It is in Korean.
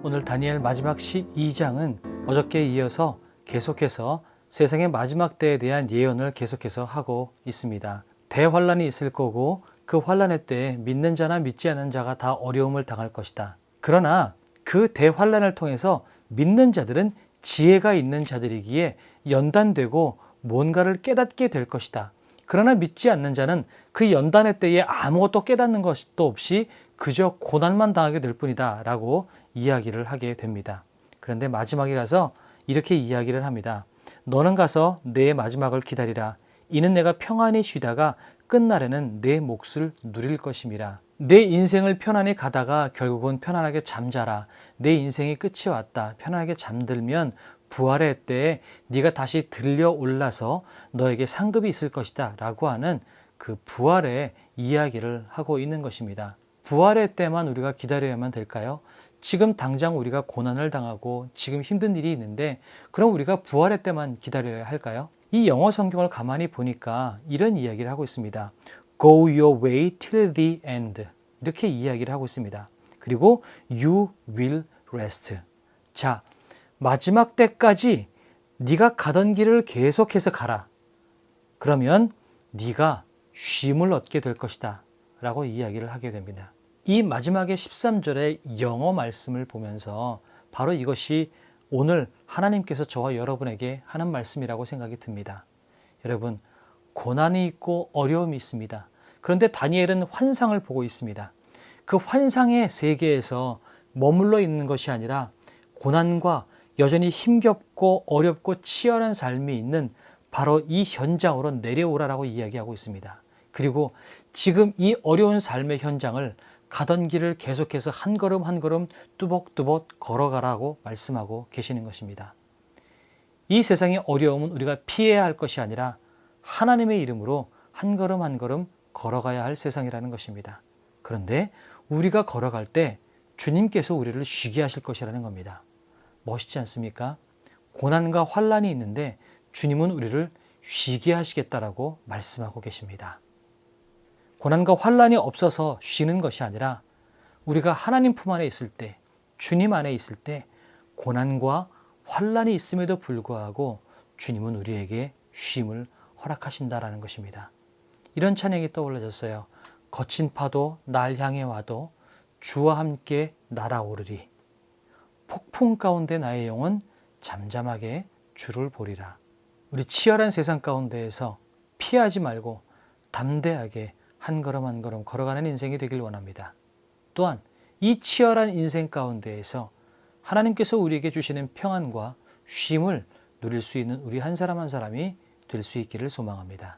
오늘 다니엘 마지막 12장은 어저께에 이어서 계속해서 세상의 마지막 때에 대한 예언을 계속해서 하고 있습니다. 대환란이 있을 거고 그 환란의 때에 믿는 자나 믿지 않는 자가 다 어려움을 당할 것이다. 그러나 그 대환란을 통해서 믿는 자들은 지혜가 있는 자들이기에 연단되고 뭔가를 깨닫게 될 것이다. 그러나 믿지 않는 자는 그 연단의 때에 아무것도 깨닫는 것도 없이 그저 고난만 당하게 될 뿐이다 라고 이야기를 하게 됩니다. 그런데 마지막에 가서 이렇게 이야기를 합니다. 너는 가서 내 마지막을 기다리라. 이는 내가 평안히 쉬다가 끝날에는 내 몫을 누릴 것임이라. 내 인생을 편안히 가다가 결국은 편안하게 잠자라. 내 인생이 끝이 왔다. 편안하게 잠들면 부활의 때에 네가 다시 들려 올라서 너에게 상급이 있을 것이다 라고 하는 그 부활의 이야기를 하고 있는 것입니다. 부활의 때만 우리가 기다려야만 될까요? 지금 당장 우리가 고난을 당하고 지금 힘든 일이 있는데 그럼 우리가 부활의 때만 기다려야 할까요? 이 영어 성경을 가만히 보니까 이런 이야기를 하고 있습니다. Go your way till the end. 이렇게 이야기를 하고 있습니다. 그리고 you will rest. 자, 마지막 때까지 네가 가던 길을 계속해서 가라. 그러면 네가 쉼을 얻게 될 것이다 라고 이야기를 하게 됩니다. 이 마지막의 13절의 영어 말씀을 보면서 바로 이것이 오늘 하나님께서 저와 여러분에게 하는 말씀이라고 생각이 듭니다. 여러분, 고난이 있고 어려움이 있습니다. 그런데 다니엘은 환상을 보고 있습니다. 그 환상의 세계에서 머물러 있는 것이 아니라 고난과 여전히 힘겹고 어렵고 치열한 삶이 있는 바로 이 현장으로 내려오라라고 이야기하고 있습니다. 그리고 지금 이 어려운 삶의 현장을 가던 길을 계속해서 한 걸음 한 걸음 뚜벅뚜벅 걸어가라고 말씀하고 계시는 것입니다. 이 세상의 어려움은 우리가 피해야 할 것이 아니라 하나님의 이름으로 한 걸음 한 걸음 걸어가야 할 세상이라는 것입니다. 그런데 우리가 걸어갈 때 주님께서 우리를 쉬게 하실 것이라는 겁니다. 멋있지 않습니까? 고난과 환란이 있는데 주님은 우리를 쉬게 하시겠다라고 말씀하고 계십니다. 고난과 환란이 없어서 쉬는 것이 아니라 우리가 하나님 품 안에 있을 때, 주님 안에 있을 때 고난과 환란이 있음에도 불구하고 주님은 우리에게 쉼을 허락하신다라는 것입니다. 이런 찬양이 떠올라졌어요. 거친 파도 날 향해 와도 주와 함께 날아오르리. 폭풍 가운데 나의 영혼 잠잠하게 주를 보리라. 우리 치열한 세상 가운데에서 피하지 말고 담대하게 한 걸음 한 걸음 걸어가는 인생이 되길 원합니다. 또한 이 치열한 인생 가운데에서 하나님께서 우리에게 주시는 평안과 쉼을 누릴 수 있는 우리 한 사람 한 사람이 될 수 있기를 소망합니다.